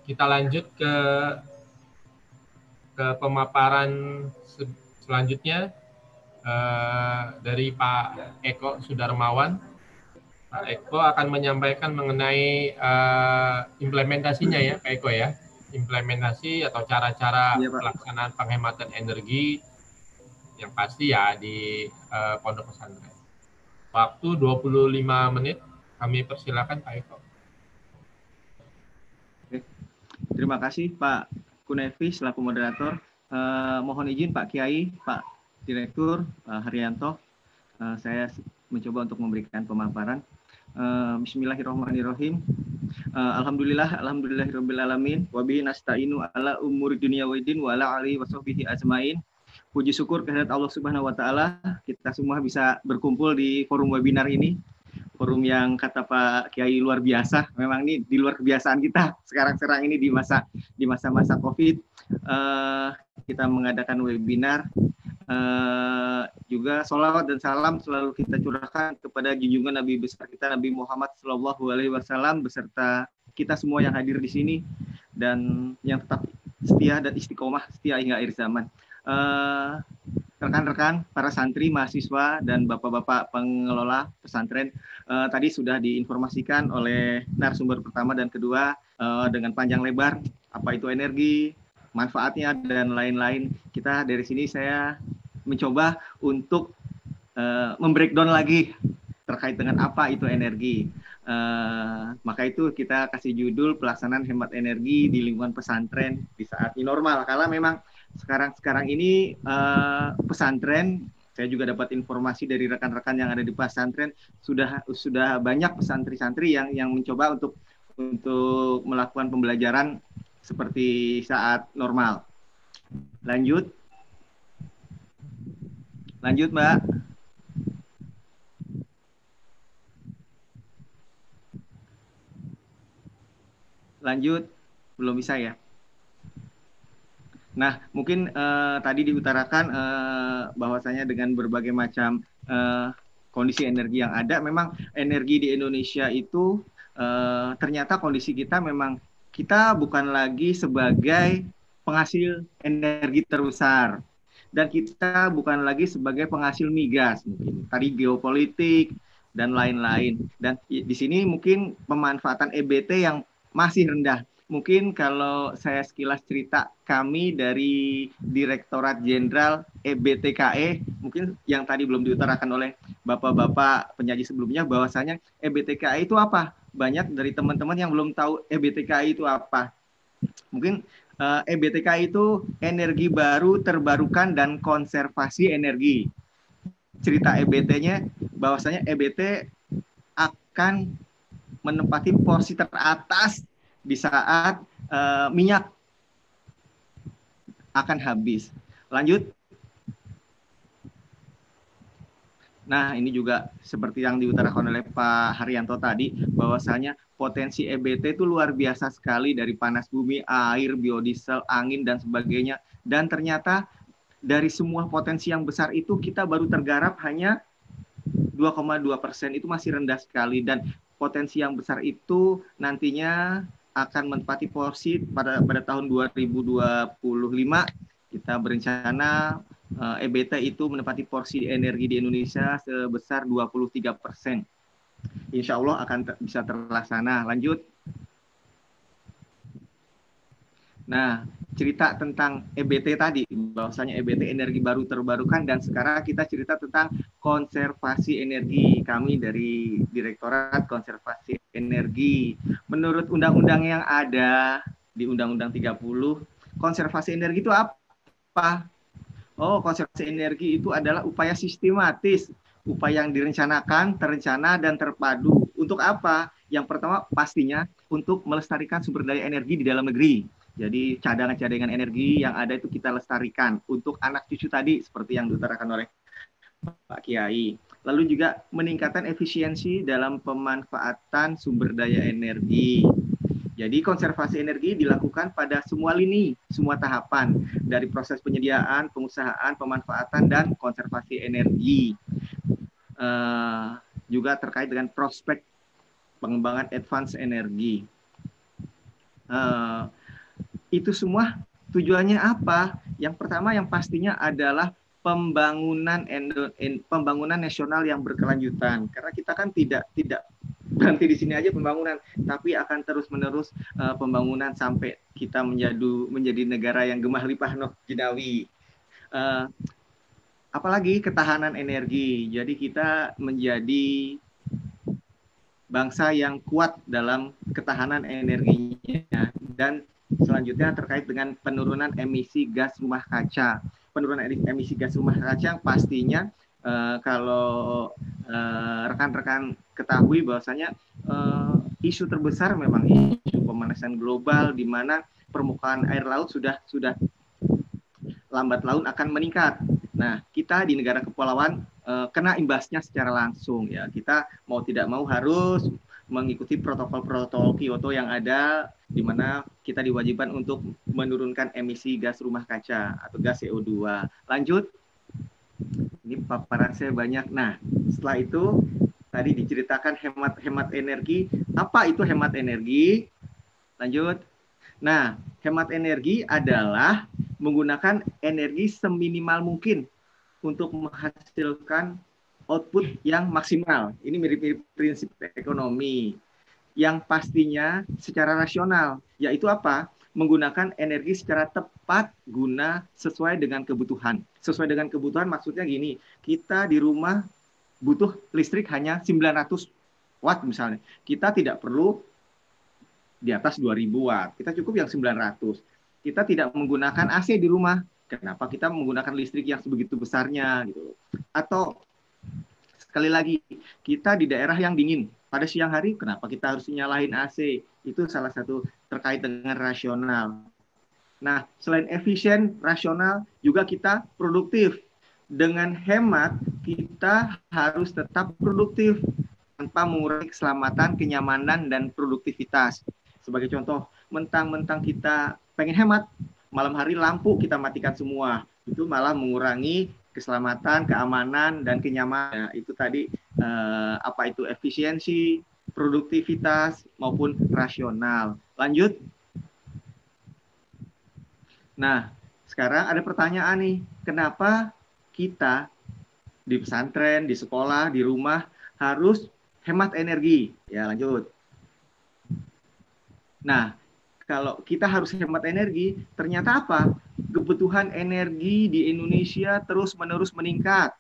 kita lanjut ke pemaparan selanjutnya dari Pak Eko Sudarmawan. Pak Eko akan menyampaikan mengenai implementasinya ya, Pak Eko ya. Implementasi atau cara-cara pelaksanaan penghematan energi yang pasti ya di pondok pesantren. Waktu 25 menit, kami persilakan Pak Eko. Oke. Terima kasih Pak Kunevi selaku moderator. Mohon izin Pak Kiai, Pak Direktur Haryanto, saya mencoba untuk memberikan pemaparan. Bismillahirrahmanirrahim. Alhamdulillahirabbil alamin wa bihi nasta'inu ala umuri dunya waddin wa ala alihi washabbihi ajmain. Puji syukur kehadirat Allah Subhanahu wa taala, kita semua bisa berkumpul di forum webinar ini. Forum yang kata Pak Kiai luar biasa. Memang ini di luar kebiasaan kita sekarang ini di masa-masa Covid. Kita mengadakan webinar. Juga sholawat dan salam selalu kita curahkan kepada junjungan Nabi besar kita Nabi Muhammad SAW beserta kita semua yang hadir di sini dan yang tetap setia dan istiqomah setia hingga akhir zaman. Rekan-rekan, para santri, mahasiswa, dan bapak-bapak pengelola pesantren tadi sudah diinformasikan oleh narasumber pertama dan kedua dengan panjang lebar apa itu energi, manfaatnya, dan lain-lain. Kita dari sini saya mencoba untuk membreakdown lagi terkait dengan apa itu energi. Maka itu kita kasih judul pelaksanaan hemat energi di lingkungan pesantren di saat new normal. Karena memang sekarang ini pesantren, saya juga dapat informasi dari rekan-rekan yang ada di pesantren sudah banyak pesantri-santri yang mencoba untuk melakukan pembelajaran seperti saat normal. Lanjut Mbak. Lanjut, belum bisa ya. Nah, mungkin tadi diutarakan bahwasanya dengan berbagai macam kondisi energi yang ada, memang energi di Indonesia itu ternyata kondisi kita memang kita bukan lagi sebagai penghasil energi terbesar. Dan kita bukan lagi sebagai penghasil migas, mungkin tadi geopolitik dan lain-lain. Dan di sini mungkin pemanfaatan EBT yang masih rendah. Mungkin kalau saya sekilas cerita kami dari Direktorat Jenderal EBTKE, mungkin yang tadi belum diutarakan oleh bapak-bapak penyaji sebelumnya, bahwasanya EBTKE itu apa? Banyak dari teman-teman yang belum tahu EBTKE itu apa. Mungkin EBTK itu energi baru terbarukan dan konservasi energi. Cerita EBT-nya bahwasanya EBT akan menempati porsi teratas di saat minyak akan habis. Lanjut. Nah, ini juga seperti yang diutarakan oleh Pak Haryanto tadi, bahwasanya potensi EBT itu luar biasa sekali dari panas bumi, air, biodiesel, angin, dan sebagainya. Dan ternyata dari semua potensi yang besar itu kita baru tergarap hanya 2,2%, itu masih rendah sekali. Dan potensi yang besar itu nantinya akan menempati porsi pada tahun 2025. Kita berencana EBT itu menempati porsi energi di Indonesia sebesar 23%. Insya Allah akan bisa terlaksana. Lanjut. Nah, cerita tentang EBT tadi, bahwasanya EBT energi baru terbarukan, dan sekarang kita cerita tentang konservasi energi. Kami dari Direktorat Konservasi Energi, menurut undang-undang yang ada di Undang-Undang 30, konservasi energi itu apa? Oh, konservasi energi itu adalah upaya sistematis, upaya yang direncanakan, terencana, dan terpadu. Untuk apa? Yang pertama pastinya untuk melestarikan sumber daya energi di dalam negeri. Jadi cadangan-cadangan energi yang ada itu kita lestarikan untuk anak cucu tadi seperti yang diutarakan oleh Pak Kiai. Lalu juga meningkatkan efisiensi dalam pemanfaatan sumber daya energi. Jadi konservasi energi dilakukan pada semua lini, semua tahapan, dari proses penyediaan, pengusahaan, pemanfaatan, dan konservasi energi. Juga terkait dengan prospek pengembangan advance energi. Itu semua tujuannya apa? Yang pertama yang pastinya adalah pembangunan nasional yang berkelanjutan. Karena kita kan tidak berhenti di sini aja pembangunan, tapi akan terus-menerus pembangunan sampai kita menjadi negara yang gemah limpah noh jinawi. Uh, Apalagi ketahanan energi. Jadi kita menjadi bangsa yang kuat dalam ketahanan energinya. Dan selanjutnya terkait dengan penurunan emisi gas rumah kaca. Penurunan emisi gas rumah kaca pastinya kalau rekan-rekan ketahui bahwasanya isu terbesar memang isu pemanasan global, di mana permukaan air laut sudah lambat laun akan meningkat. Nah, kita di negara kepulauan kena imbasnya secara langsung ya. Kita mau tidak mau harus mengikuti protokol-protokol Kyoto yang ada, di mana kita diwajibkan untuk menurunkan emisi gas rumah kaca atau gas CO2. Lanjut, ini paparan saya banyak. Nah, setelah itu tadi diceritakan hemat energi. Apa itu hemat energi? Lanjut. Nah, hemat energi adalah menggunakan energi seminimal mungkin untuk menghasilkan output yang maksimal. Ini mirip-mirip prinsip ekonomi. Yang pastinya secara rasional, yaitu apa? Menggunakan energi secara tepat guna sesuai dengan kebutuhan. Sesuai dengan kebutuhan maksudnya gini, kita di rumah butuh listrik hanya 900 watt misalnya. Kita tidak perlu di atas 2000 watt. Kita cukup yang 900. Kita tidak menggunakan AC di rumah. Kenapa kita menggunakan listrik yang sebegitu besarnya gitu. Atau sekali lagi, kita di daerah yang dingin. Pada siang hari, kenapa kita harus nyalahin AC? Itu salah satu terkait dengan rasional. Nah, selain efisien, rasional, juga kita produktif. Dengan hemat, kita harus tetap produktif tanpa mengurangi keselamatan, kenyamanan, dan produktivitas. Sebagai contoh, mentang-mentang kita pengen hemat, malam hari lampu kita matikan semua. Itu malah mengurangi keselamatan, keamanan, dan kenyamanan. Itu tadi apa itu efisiensi, produktivitas, maupun rasional. Lanjut. Nah, sekarang ada pertanyaan nih, kenapa kita di pesantren, di sekolah, di rumah harus hemat energi? Ya, lanjut. Nah, kalau kita harus hemat energi, ternyata apa? Kebutuhan energi di Indonesia terus-menerus meningkat.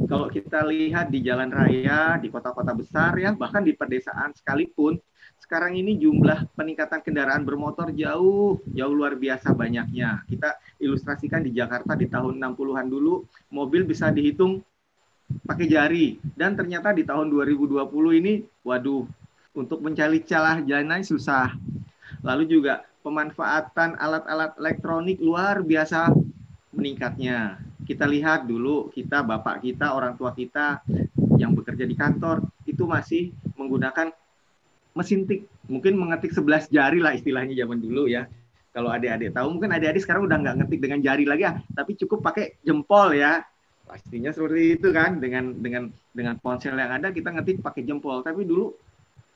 Kalau kita lihat di jalan raya, di kota-kota besar ya, bahkan di pedesaan sekalipun, sekarang ini jumlah peningkatan kendaraan bermotor jauh luar biasa banyaknya. Kita ilustrasikan di Jakarta di tahun 60-an dulu, mobil bisa dihitung pakai jari. Dan ternyata di tahun 2020 ini, waduh, untuk mencari celah jalan susah. Lalu juga pemanfaatan alat-alat elektronik luar biasa meningkatnya. Kita lihat dulu, bapak kita, orang tua kita yang bekerja di kantor, itu masih menggunakan mesin tik. Mungkin mengetik 11 jari lah istilahnya zaman dulu ya. Kalau adik-adik tahu, mungkin adik-adik sekarang udah nggak ngetik dengan jari lagi ya, tapi cukup pakai jempol ya. Pastinya seperti itu kan, dengan ponsel yang ada kita ngetik pakai jempol. Tapi dulu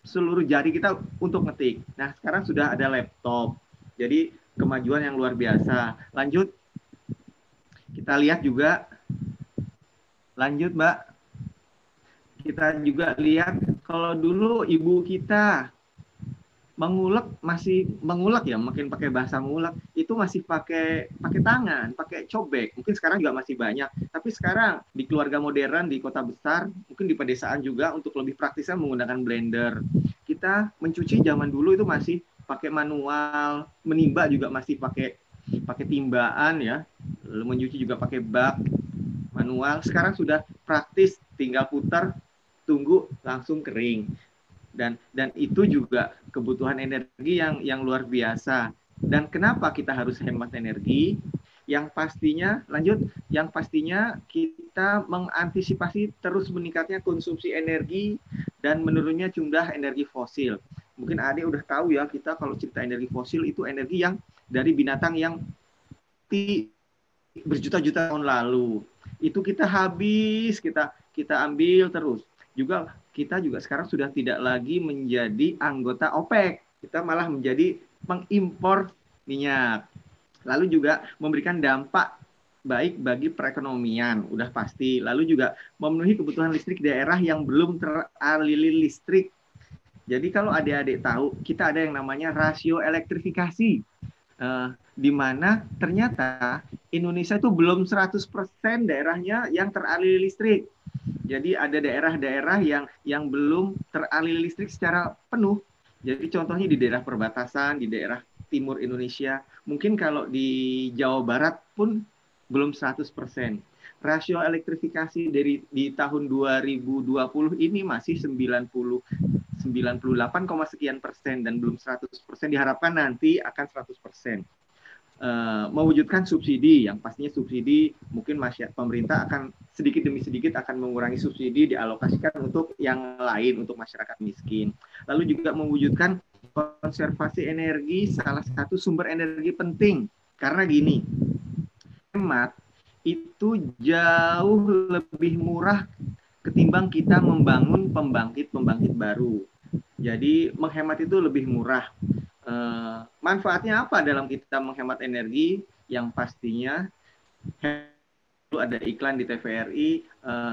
seluruh jari kita untuk ngetik. Nah, sekarang sudah ada laptop. Jadi kemajuan yang luar biasa. Lanjut. Kita lihat juga. Lanjut, Mbak. Kita juga lihat kalau dulu ibu kita mengulek ya, makin pakai bahasa mengulek, itu masih pakai tangan, pakai cobek. Mungkin sekarang juga masih banyak, tapi sekarang di keluarga modern di kota besar, mungkin di pedesaan juga untuk lebih praktisnya menggunakan blender. Kita mencuci zaman dulu itu masih pakai manual, menimba juga masih pakai timbaan ya, lalu mencuci juga pakai bak manual. Sekarang sudah praktis, tinggal putar, tunggu langsung kering. Dan itu juga kebutuhan energi yang luar biasa. Dan kenapa kita harus hemat energi? Yang pastinya kita mengantisipasi terus meningkatnya konsumsi energi dan menurunnya jumlah energi fosil. Mungkin adik udah tahu ya, kita kalau cerita energi fosil itu energi yang dari binatang yang berjuta-juta tahun lalu. Itu kita habis, kita ambil terus. Kita juga sekarang sudah tidak lagi menjadi anggota OPEC. Kita malah menjadi pengimpor minyak. Lalu juga memberikan dampak baik bagi perekonomian, udah pasti. Lalu juga memenuhi kebutuhan listrik daerah yang belum teraliri listrik. Jadi kalau adik-adik tahu, kita ada yang namanya rasio elektrifikasi. Di mana ternyata Indonesia itu belum 100% daerahnya yang teraliri listrik. Jadi ada daerah-daerah yang belum teraliri listrik secara penuh. Jadi contohnya di daerah perbatasan, di daerah timur Indonesia. Mungkin kalau di Jawa Barat pun belum 100%. Rasio elektrifikasi di tahun 2020 ini masih 98, sekian persen dan belum 100%, diharapkan nanti akan 100%. Mewujudkan subsidi, yang pastinya subsidi mungkin pemerintah akan sedikit demi sedikit akan mengurangi subsidi, dialokasikan untuk yang lain, untuk masyarakat miskin. Lalu juga mewujudkan konservasi energi, salah satu sumber energi penting, karena gini, hemat itu jauh lebih murah ketimbang kita membangun pembangkit baru. Jadi menghemat itu lebih murah. Manfaatnya apa dalam kita menghemat energi? Yang pastinya ada iklan di TVRI,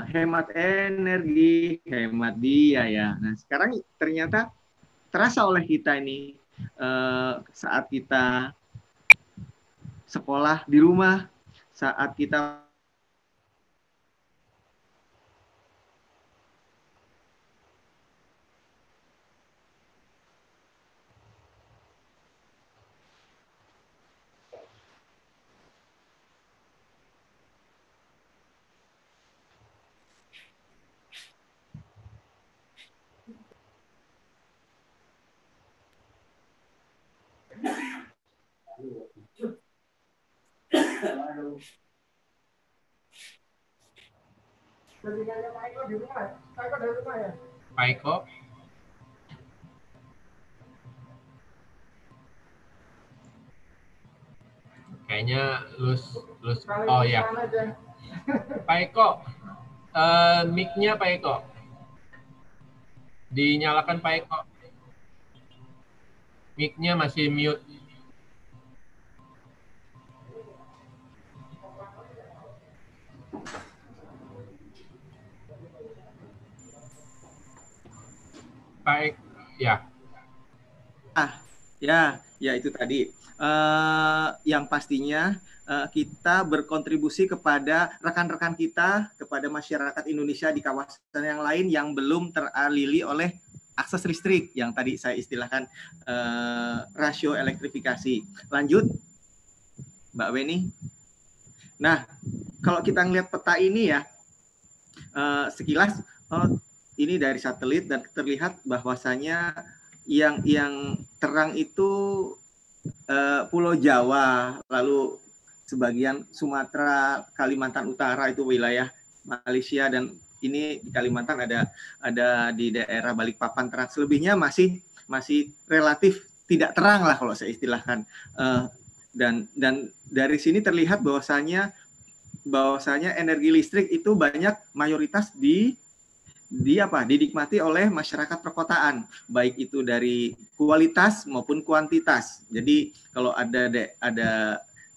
hemat energi, hemat biaya. Nah sekarang ternyata terasa oleh kita ini saat kita sekolah di rumah, saat kita Pak Eko, kayaknya lus. Oh ya, Pak Eko, mic-nya Pak Eko, dinyalakan Pak Eko. Mic-nya masih mute. Pak Eko, ya. Ya itu tadi. Yang pastinya kita berkontribusi kepada rekan-rekan kita, kepada masyarakat Indonesia di kawasan yang lain yang belum teraliri oleh akses listrik, yang tadi saya istilahkan rasio elektrifikasi. Lanjut, Mbak Weni. Nah, kalau kita ngelihat peta ini ya, sekilas ini dari satelit dan terlihat bahwasanya yang terang itu Pulau Jawa, lalu sebagian Sumatera, Kalimantan Utara itu wilayah Malaysia, dan ini di Kalimantan ada di daerah Balikpapan terang. Selebihnya masih relatif tidak terang lah kalau saya istilahkan. Dan dari sini terlihat bahwasanya energi listrik itu banyak mayoritas dinikmati oleh masyarakat perkotaan, baik itu dari kualitas maupun kuantitas. Jadi kalau ada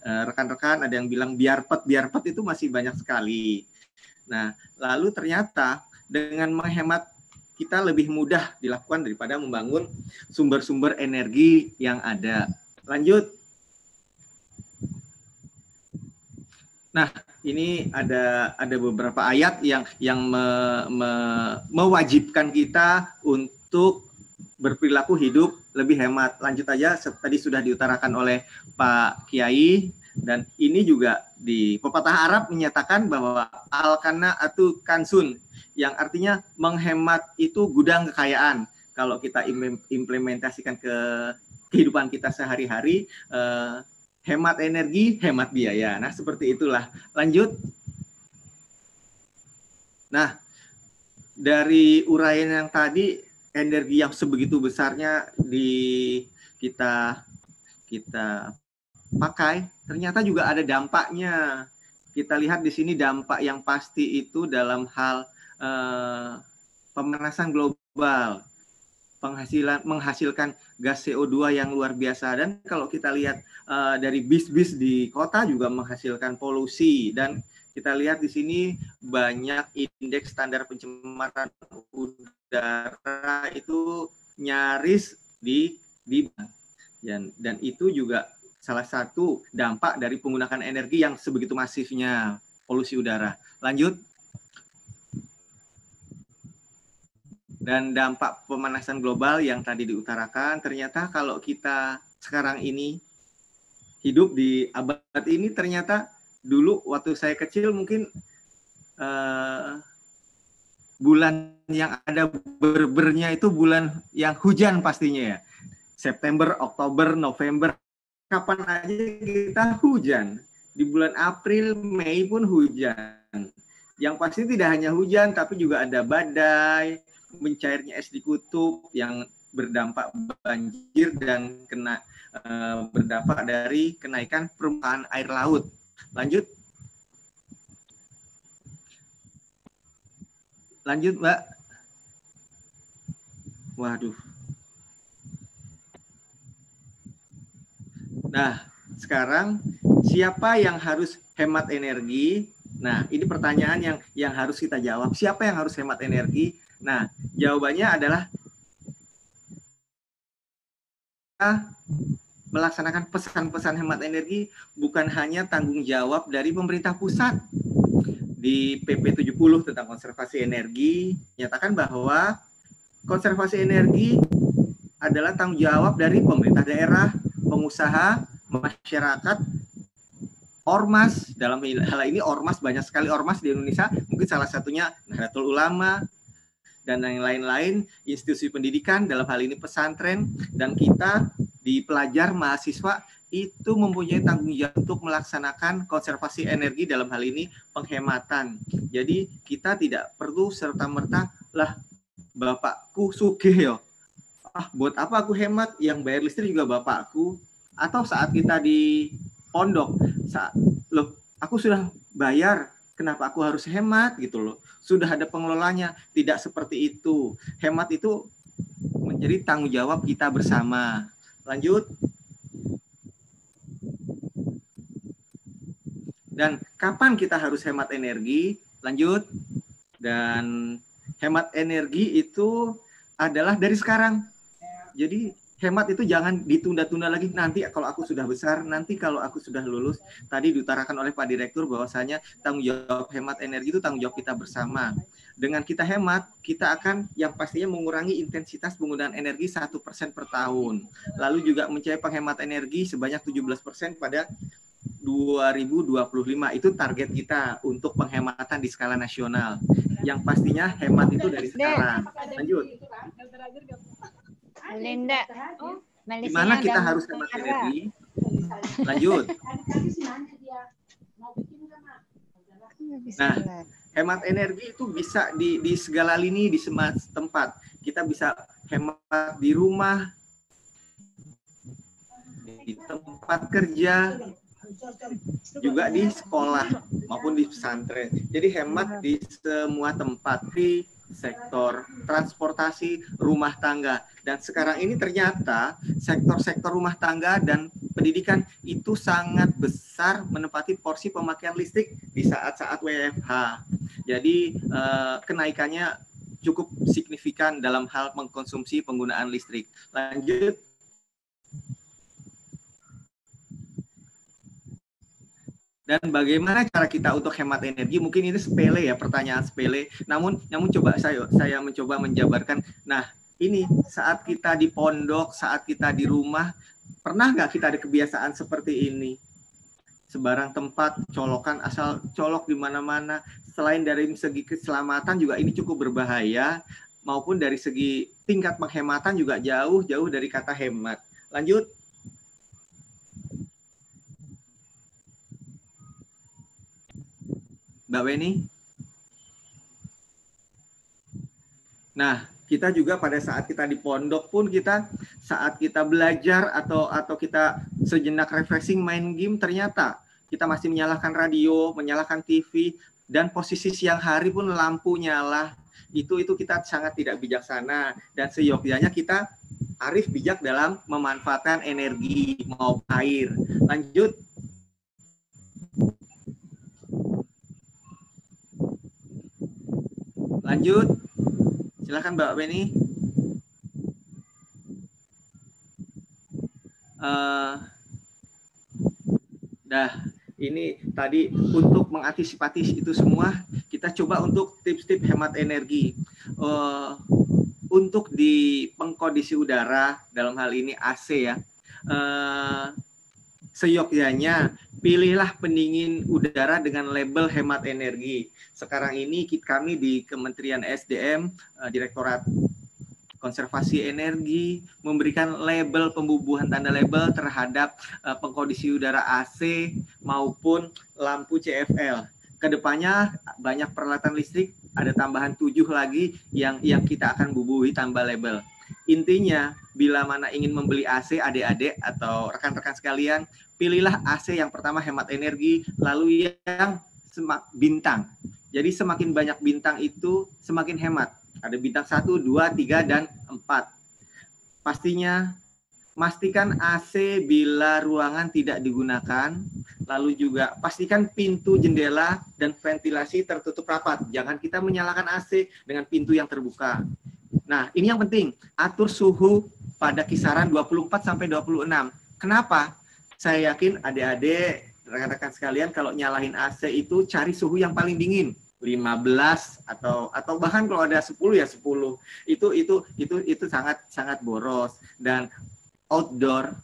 rekan-rekan ada yang bilang biarpet itu masih banyak sekali. Nah, lalu ternyata dengan menghemat kita lebih mudah dilakukan daripada membangun sumber-sumber energi yang ada. Lanjut. Nah, ini ada beberapa ayat yang mewajibkan kita untuk berperilaku hidup lebih hemat. Lanjut aja, tadi sudah diutarakan oleh Pak Kiai, dan ini juga di pepatah Arab menyatakan bahwa al-kana atu kansun, yang artinya menghemat itu gudang kekayaan. Kalau kita implementasikan ke kehidupan kita sehari-hari, hemat energi, hemat biaya. Nah, seperti itulah. Lanjut. Nah, dari uraian yang tadi, energi yang sebegitu besarnya kita pakai, ternyata juga ada dampaknya. Kita lihat di sini dampak yang pasti itu dalam hal pemanasan global, menghasilkan gas CO2 yang luar biasa. Dan kalau kita lihat dari bis-bis di kota juga menghasilkan polusi, dan kita lihat di sini banyak indeks standar pencemaran udara itu nyaris dan itu juga salah satu dampak dari penggunaan energi yang sebegitu masifnya polusi udara. Lanjut. Dan dampak pemanasan global yang tadi diutarakan, ternyata kalau kita sekarang ini hidup di abad ini, ternyata dulu waktu saya kecil mungkin bulan yang ada berbernya itu bulan yang hujan pastinya ya. September, Oktober, November, kapan aja kita hujan. Di bulan April, Mei pun hujan. Yang pasti tidak hanya hujan, tapi juga ada badai, mencairnya es di kutub yang berdampak banjir dan berdampak dari kenaikan permukaan air laut. Lanjut. Lanjut, Mbak. Waduh. Nah, sekarang siapa yang harus hemat energi? Nah, ini pertanyaan yang harus kita jawab. Siapa yang harus hemat energi? Nah, jawabannya adalah melaksanakan pesan-pesan hemat energi bukan hanya tanggung jawab dari pemerintah pusat. Di PP 70 tentang konservasi energi menyatakan bahwa konservasi energi adalah tanggung jawab dari pemerintah daerah, pengusaha, masyarakat, ormas. Dalam hal ini ormas, banyak sekali ormas di Indonesia, mungkin salah satunya Nahdlatul Ulama dan yang lain-lain, institusi pendidikan, dalam hal ini pesantren, dan kita di pelajar mahasiswa itu mempunyai tanggung jawab untuk melaksanakan konservasi energi, dalam hal ini penghematan. Jadi kita tidak perlu serta-merta lah bapakku sugih yo. Buat apa aku hemat, yang bayar listrik juga bapakku. Atau saat kita di pondok, aku sudah bayar, kenapa aku harus hemat gitu loh. Sudah ada pengelolanya, tidak seperti itu. Hemat itu menjadi tanggung jawab kita bersama. Lanjut. Dan kapan kita harus hemat energi? Lanjut. Dan hemat energi itu adalah dari sekarang. Jadi hemat itu jangan ditunda-tunda lagi, nanti kalau aku sudah besar, nanti kalau aku sudah lulus. Tadi diutarakan oleh Pak Direktur bahwasanya tanggung jawab hemat energi itu tanggung jawab kita bersama. Dengan kita hemat, kita akan yang pastinya mengurangi intensitas penggunaan energi 1% per tahun. Lalu juga mencapai penghematan energi sebanyak 17% pada 2025. Itu target kita untuk penghematan di skala nasional. Yang pastinya hemat itu dari sekarang. Lanjut. Linda, gimana kita harus hemat energi? Lanjut. Nah, hemat energi itu bisa di segala lini, di semua tempat. Kita bisa hemat di rumah, di tempat kerja, juga di sekolah maupun di pesantren. Jadi hemat di semua tempat, di sektor transportasi, rumah tangga. Dan sekarang ini ternyata sektor-sektor rumah tangga dan pendidikan itu sangat besar menempati porsi pemakaian listrik di saat-saat WFH. Jadi kenaikannya cukup signifikan dalam hal mengkonsumsi penggunaan listrik. Lanjut. Dan bagaimana cara kita untuk hemat energi? Mungkin ini sepele ya, pertanyaan sepele. Namun coba saya mencoba menjabarkan. Nah, ini saat kita di pondok, saat kita di rumah, pernah nggak kita ada kebiasaan seperti ini? Sebarang tempat colokan, asal colok di mana-mana. Selain dari segi keselamatan juga ini cukup berbahaya, maupun dari segi tingkat penghematan juga jauh dari kata hemat. Lanjut. Mbak Weni. Nah, kita juga pada saat kita di pondok pun saat kita belajar atau kita sejenak refreshing main game, ternyata kita masih menyalakan radio, menyalakan TV, dan posisi siang hari pun lampu nyala. Itu kita sangat tidak bijaksana, dan seyogyanya kita arif bijak dalam memanfaatkan energi maupun air. Lanjut. Lanjut. Silakan Mbak Beni. Ini tadi untuk mengantisipasi itu semua, kita coba untuk tips-tips hemat energi. Untuk di pengkondisi udara, dalam hal ini AC ya, seyogyanya pilihlah pendingin udara dengan label hemat energi. Sekarang ini kami di Kementerian SDM, Direktorat Konservasi Energi, memberikan label pembubuhan tanda label terhadap pengkondisi udara AC maupun lampu CFL. Kedepannya banyak peralatan listrik, ada tambahan 7 lagi yang kita akan bubuhi tambah label. Intinya, bila mana ingin membeli AC, adik-adik atau rekan-rekan sekalian, pilihlah AC yang pertama hemat energi, lalu yang bintang. Jadi semakin banyak bintang itu semakin hemat. Ada bintang 1, 2, 3, dan 4. Pastikan AC bila ruangan tidak digunakan, lalu juga pastikan pintu, jendela, dan ventilasi tertutup rapat. Jangan kita menyalakan AC dengan pintu yang terbuka. Nah, ini yang penting, atur suhu pada kisaran 24-26. Kenapa? Saya yakin adik-adik, rekan-rekan sekalian, kalau nyalahin AC itu cari suhu yang paling dingin. 15 atau bahkan kalau ada 10 ya 10. Itu sangat boros, dan outdoor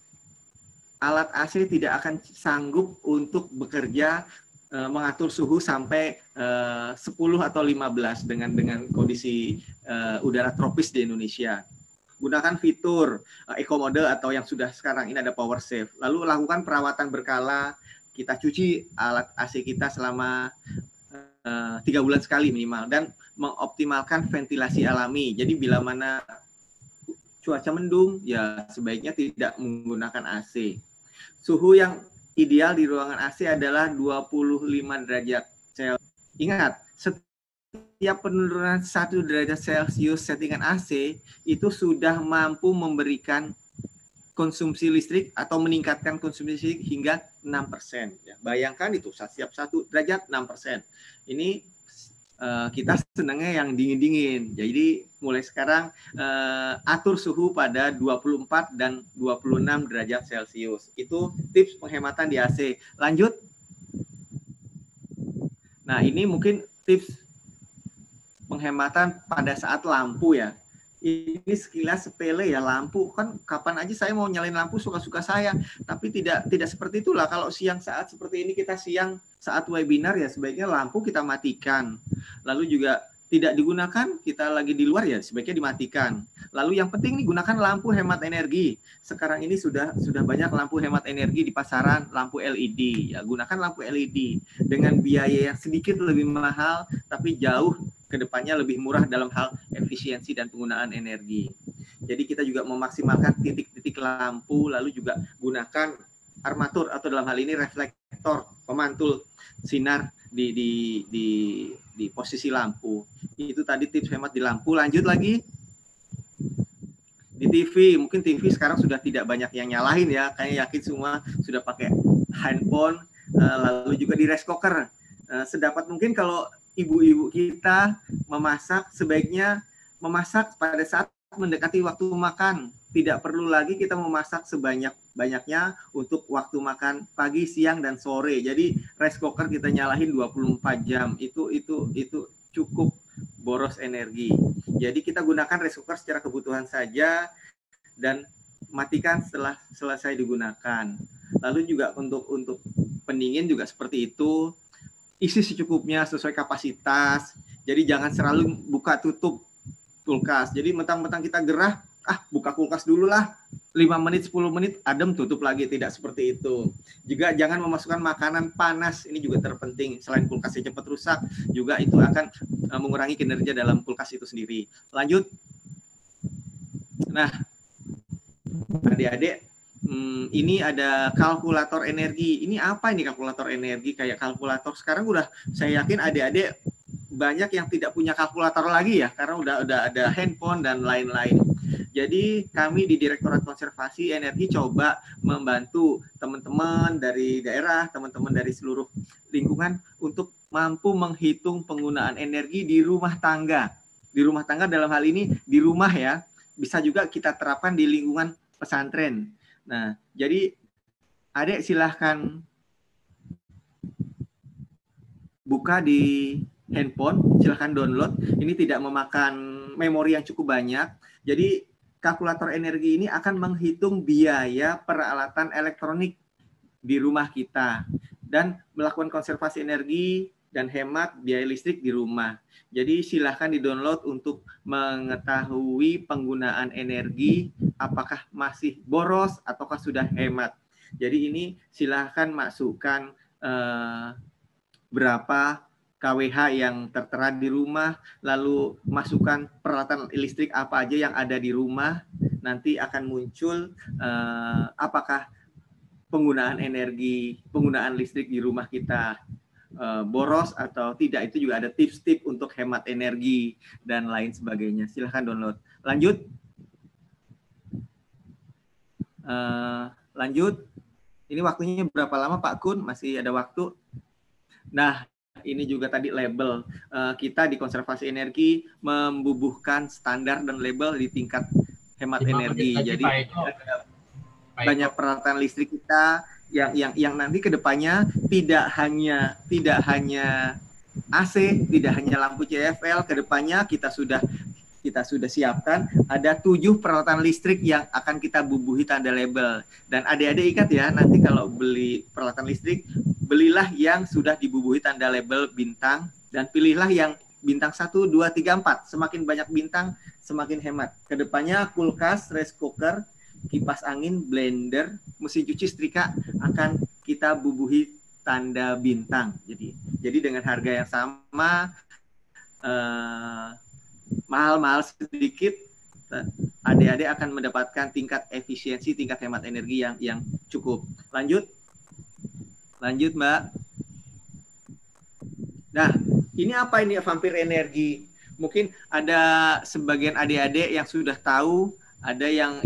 alat AC tidak akan sanggup untuk bekerja mengatur suhu sampai 10 atau 15 dengan kondisi udara tropis di Indonesia. Gunakan fitur eco mode atau yang sudah sekarang ini ada power save. Lalu lakukan perawatan berkala. Kita cuci alat AC kita selama 3 bulan sekali minimal, dan mengoptimalkan ventilasi alami. Jadi bila mana cuaca mendung, ya sebaiknya tidak menggunakan AC. Suhu yang ideal di ruangan AC adalah 25 derajat Celcius. Ingat, setiap penurunan 1 derajat Celcius settingan AC itu sudah mampu memberikan konsumsi listrik atau meningkatkan konsumsi listrik hingga 6%. Ya, bayangkan itu, setiap 1 derajat 6%. Ini kita senangnya yang dingin-dingin. Jadi mulai sekarang atur suhu pada 24 dan 26 derajat Celcius. Itu tips penghematan di AC. Lanjut. Nah, ini mungkin tips penghematan pada saat lampu ya. Ini sekilas sepele ya, lampu kan kapan aja saya mau nyalain lampu suka-suka saya, tapi tidak seperti itulah. Kalau siang saat seperti ini, kita siang saat webinar ya sebaiknya lampu kita matikan. Lalu juga tidak digunakan, kita lagi di luar ya sebaiknya dimatikan. Lalu yang penting nih, gunakan lampu hemat energi. Sekarang ini sudah banyak lampu hemat energi di pasaran, lampu LED ya, gunakan lampu LED dengan biaya yang sedikit lebih mahal tapi jauh kedepannya lebih murah dalam hal efisiensi dan penggunaan energi. Jadi kita juga memaksimalkan titik-titik lampu, lalu juga gunakan armatur atau dalam hal ini reflektor, pemantul sinar di posisi lampu. Itu tadi tips hemat di lampu. Lanjut lagi di TV, mungkin TV sekarang sudah tidak banyak yang nyalahin ya, kayaknya yakin semua sudah pakai handphone. Lalu juga di rice cooker, sedapat mungkin kalau ibu-ibu kita memasak, sebaiknya memasak pada saat mendekati waktu makan. Tidak perlu lagi kita memasak sebanyak-banyaknya untuk waktu makan pagi, siang, dan sore. Jadi rice cooker kita nyalahin 24 jam. Itu cukup boros energi. Jadi kita gunakan rice cooker secara kebutuhan saja dan matikan setelah selesai digunakan. Lalu juga untuk pendingin juga seperti itu. Isi secukupnya sesuai kapasitas. Jadi jangan selalu buka tutup kulkas. Jadi mentang-mentang kita gerah, buka kulkas dulu lah. 5 menit, 10 menit, adem, tutup lagi. Tidak seperti itu. Juga jangan memasukkan makanan panas. Ini juga terpenting. Selain kulkasnya cepat rusak, juga itu akan mengurangi kinerja dalam kulkas itu sendiri. Lanjut. Nah, adik-adik, ini ada kalkulator energi. Ini apa ini kalkulator energi? Kayak kalkulator sekarang udah, saya yakin adik-adik banyak yang tidak punya kalkulator lagi ya, karena udah ada handphone dan lain-lain. Jadi kami di Direktorat Konservasi Energi coba membantu teman-teman dari daerah, teman-teman dari seluruh lingkungan untuk mampu menghitung penggunaan energi di rumah tangga. Di rumah tangga dalam hal ini di rumah ya, bisa juga kita terapkan di lingkungan pesantren. Nah, jadi Adek silahkan buka di handphone, silahkan download. Ini tidak memakan memori yang cukup banyak. Jadi kalkulator energi ini akan menghitung biaya peralatan elektronik di rumah kita dan melakukan konservasi energi dan hemat biaya listrik di rumah. Jadi silahkan di-download untuk mengetahui penggunaan energi, apakah masih boros ataukah sudah hemat. Jadi ini silahkan masukkan berapa kWh yang tertera di rumah, lalu masukkan peralatan listrik apa aja yang ada di rumah, nanti akan muncul apakah penggunaan energi, penggunaan listrik di rumah kita boros atau tidak. Itu juga ada tips-tips untuk hemat energi dan lain sebagainya. Silahkan download. Lanjut. Lanjut. Ini waktunya berapa lama Pak Kun? Masih ada waktu. Nah, ini juga tadi label. Kita di konservasi energi membubuhkan standar dan label di tingkat hemat energi. Jadi banyak peralatan listrik kita yang nanti kedepannya tidak hanya AC, tidak hanya lampu CFL, kedepannya kita sudah siapkan ada 7 peralatan listrik yang akan kita bubuhi tanda label. Dan adik-adik ingat ya, nanti kalau beli peralatan listrik, belilah yang sudah dibubuhi tanda label bintang dan pilihlah yang bintang 1, 2, 3, 4. Semakin banyak bintang, semakin hemat. Kedepannya kulkas, rice cooker, kipas angin, blender, mesin cuci, setrika akan kita bubuhi tanda bintang. Jadi dengan harga yang sama, mahal-mahal sedikit, adik-adik akan mendapatkan tingkat efisiensi, tingkat hemat energi yang cukup. Lanjut Mbak. Nah, ini apa ini vampir energi? Mungkin ada sebagian adik-adik yang sudah tahu, ada yang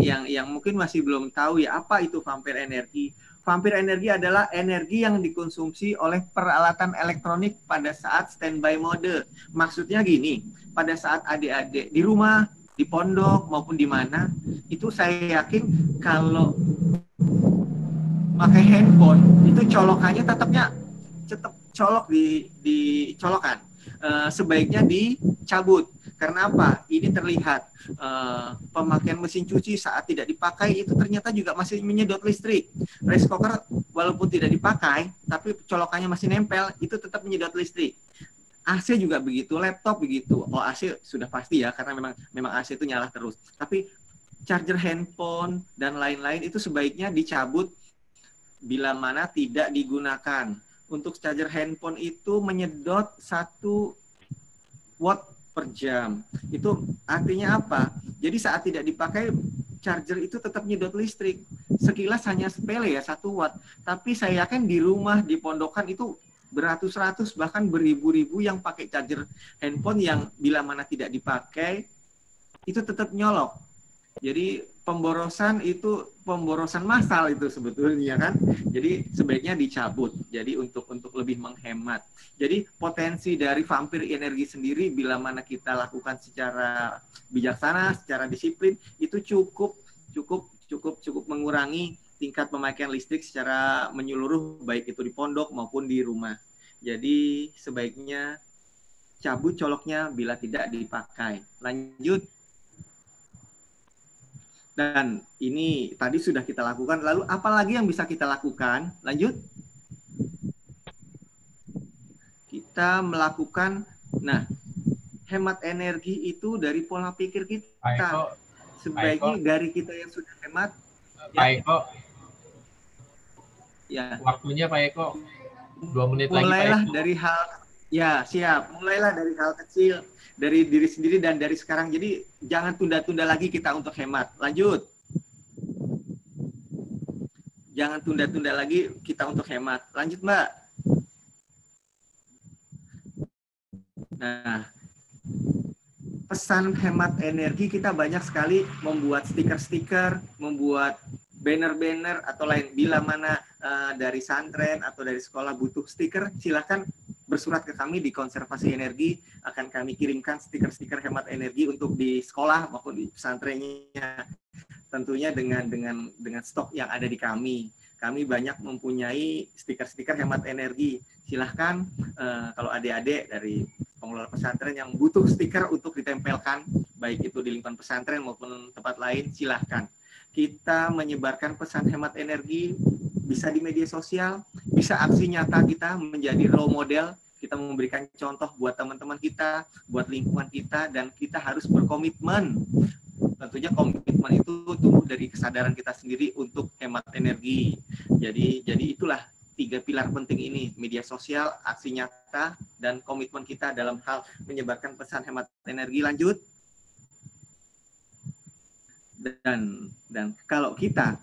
mungkin masih belum tahu ya apa itu vampir energi. Vampir energi adalah energi yang dikonsumsi oleh peralatan elektronik pada saat standby mode. Maksudnya gini, pada saat adik-adik di rumah, di pondok maupun di mana, itu saya yakin kalau pakai handphone itu colokannya tetap colok di colokan. Sebaiknya dicabut. Karena apa? Ini terlihat pemakaian mesin cuci saat tidak dipakai itu ternyata juga masih menyedot listrik. Rice cooker walaupun tidak dipakai, tapi colokannya masih nempel, itu tetap menyedot listrik. AC juga begitu, laptop begitu. Oh, AC sudah pasti ya, karena memang AC itu nyala terus. Tapi charger handphone dan lain-lain itu sebaiknya dicabut bila mana tidak digunakan. Untuk charger handphone itu menyedot 1 watt per jam. Itu artinya apa? Jadi saat tidak dipakai, charger itu tetap nyedot listrik. Sekilas hanya sepele ya, 1 watt. Tapi saya yakin di rumah, di pondokan itu beratus-ratus, bahkan beribu-ribu yang pakai charger handphone yang bila mana tidak dipakai, itu tetap nyolok. Jadi pemborosan massal itu sebetulnya kan. Jadi sebaiknya dicabut. Jadi untuk lebih menghemat. Jadi potensi dari vampir energi sendiri bila mana kita lakukan secara bijaksana, secara disiplin, itu cukup mengurangi tingkat pemakaian listrik secara menyeluruh, baik itu di pondok maupun di rumah. Jadi sebaiknya cabut coloknya bila tidak dipakai. Lanjut. Dan ini tadi sudah kita lakukan. Lalu apa lagi yang bisa kita lakukan? Lanjut. Kita melakukan, hemat energi itu dari pola pikir kita. Sebaiknya dari kita yang sudah hemat. Pak Eko. Ya. Waktunya Pak Eko. 2 menit lagi Pak Eko. Mulailah dari hal, ya siap. Mulailah dari hal kecil, dari diri sendiri dan dari sekarang. Jadi jangan tunda-tunda lagi kita untuk hemat. Lanjut. Jangan tunda-tunda lagi kita untuk hemat. Lanjut Mbak. Nah, pesan hemat energi kita banyak sekali membuat stiker-stiker, membuat banner-banner atau lain. Bila mana dari santren atau dari sekolah butuh stiker, silakan bersurat ke kami di Konservasi Energi, akan kami kirimkan stiker-stiker hemat energi untuk di sekolah maupun di pesantrennya. Tentunya dengan stok yang ada di kami. Kami banyak mempunyai stiker-stiker hemat energi. Silahkan kalau adik-adik dari pengelola pesantren yang butuh stiker untuk ditempelkan, baik itu di lingkungan pesantren maupun tempat lain, silahkan. Kita menyebarkan pesan hemat energi, bisa di media sosial, bisa aksi nyata kita menjadi role model, kita memberikan contoh buat teman-teman kita, buat lingkungan kita, dan kita harus berkomitmen. Tentunya komitmen itu tumbuh dari kesadaran kita sendiri untuk hemat energi. Jadi itulah 3 pilar penting ini, media sosial, aksi nyata, dan komitmen kita dalam hal menyebarkan pesan hemat energi. Lanjut. Dan kalau kita,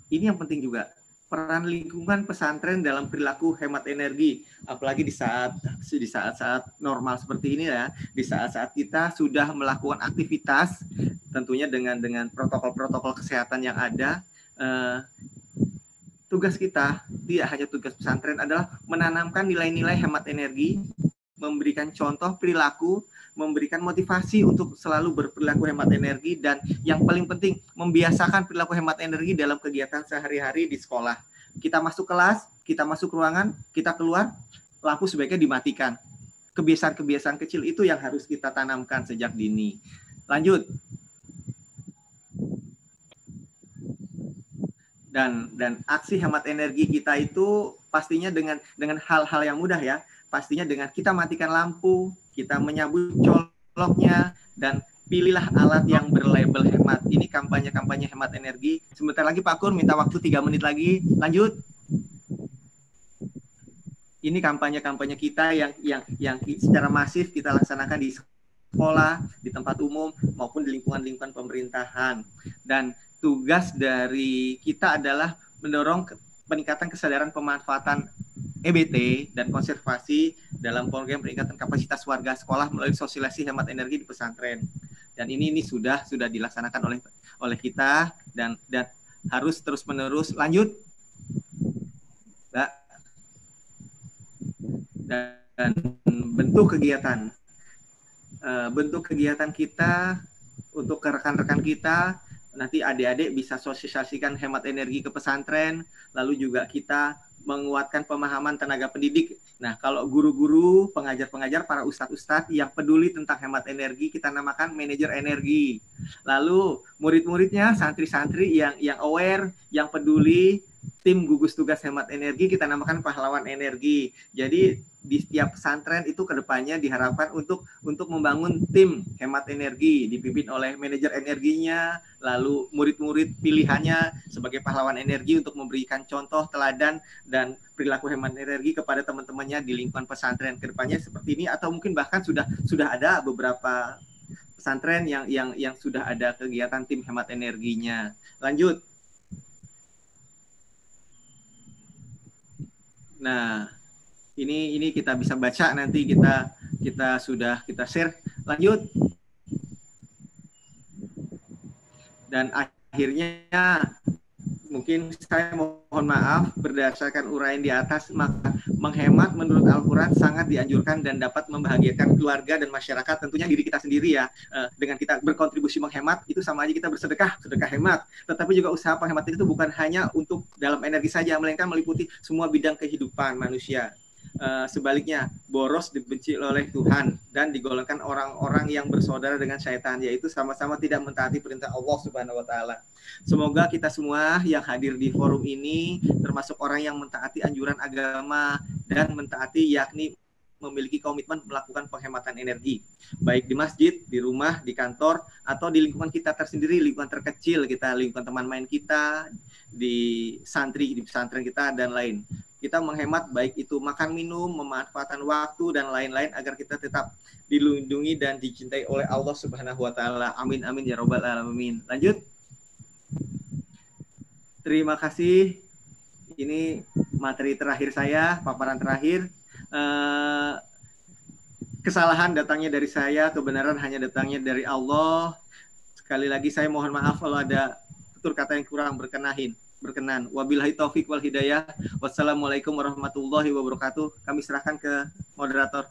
ini yang penting juga, peran lingkungan pesantren dalam perilaku hemat energi, apalagi di saat-saat normal seperti ini ya, di saat-saat kita sudah melakukan aktivitas, tentunya dengan protokol-protokol kesehatan yang ada. Tugas kita, tidak hanya tugas pesantren, adalah menanamkan nilai-nilai hemat energi, memberikan contoh perilaku, memberikan motivasi untuk selalu berperilaku hemat energi, dan yang paling penting, membiasakan perilaku hemat energi dalam kegiatan sehari-hari di sekolah. Kita masuk kelas, kita masuk ruangan, kita keluar, lampu sebaiknya dimatikan. Kebiasaan-kebiasaan kecil itu yang harus kita tanamkan sejak dini. Lanjut. Dan aksi hemat energi kita itu pastinya dengan hal-hal yang mudah ya. Pastinya dengan kita matikan lampu, kita menyabut coloknya, dan pilihlah alat yang berlabel hemat. Ini kampanye-kampanye hemat energi. Sebentar lagi Pak Kur minta waktu 3 menit lagi. Lanjut. Ini kampanye-kampanye kita yang secara masif kita laksanakan di sekolah, di tempat umum, maupun di lingkungan-lingkungan pemerintahan. Dan tugas dari kita adalah mendorong peningkatan kesadaran pemanfaatan EBT dan konservasi dalam program peningkatan kapasitas warga sekolah melalui sosialisasi hemat energi di pesantren. Dan ini sudah dilaksanakan oleh kita dan harus terus-menerus. Lanjut. Dan bentuk kegiatan kita untuk rekan-rekan kita, nanti adik-adik bisa sosialisasikan hemat energi ke pesantren, lalu juga kita menguatkan pemahaman tenaga pendidik. Nah, kalau guru-guru, pengajar-pengajar, para ustadz-ustadz yang peduli tentang hemat energi, kita namakan manajer energi. Lalu murid-muridnya, santri-santri yang aware, yang peduli, tim gugus tugas hemat energi, kita namakan pahlawan energi. Jadi di setiap pesantren itu kedepannya diharapkan untuk membangun tim hemat energi dipimpin oleh manajer energinya, lalu murid-murid pilihannya sebagai pahlawan energi untuk memberikan contoh teladan dan perilaku hemat energi kepada teman-temannya di lingkungan pesantren. Kedepannya seperti ini, atau mungkin bahkan sudah ada beberapa pesantren yang sudah ada kegiatan tim hemat energinya. Lanjut. Nah, ini kita bisa baca, nanti kita share. Lanjut. Dan akhirnya mungkin saya mohon maaf berdasarkan uraian di atas, maka menghemat menurut Al-Quran sangat dianjurkan dan dapat membahagiakan keluarga dan masyarakat, tentunya diri kita sendiri ya. Dengan kita berkontribusi menghemat, itu sama aja kita sedekah hemat. Tetapi juga usaha penghemat itu bukan hanya untuk dalam energi saja, melainkan meliputi semua bidang kehidupan manusia. Sebaliknya, boros dibenci oleh Tuhan dan digolongkan orang-orang yang bersaudara dengan syaitan, yaitu sama-sama tidak mentaati perintah Allah Subhanahu wa taala. Semoga kita semua yang hadir di forum ini termasuk orang yang mentaati anjuran agama dan mentaati, yakni memiliki komitmen melakukan penghematan energi, baik di masjid, di rumah, di kantor, atau di lingkungan kita tersendiri, lingkungan terkecil kita, lingkungan teman main kita, di pesantren kita, dan lain. Kita menghemat baik itu makan minum, memanfaatkan waktu, dan lain-lain agar kita tetap dilindungi dan dicintai oleh Allah Subhanahu wa taala. Amin amin ya rabbal alamin. Lanjut. Terima kasih. Ini materi terakhir saya, paparan terakhir. kesalahan datangnya dari saya, kebenaran hanya datangnya dari Allah. Sekali lagi saya mohon maaf kalau ada tutur kata yang kurang berkenan. Wabillahi taufik wal hidayah. Wassalamualaikum warahmatullahi wabarakatuh. Kami serahkan ke moderator.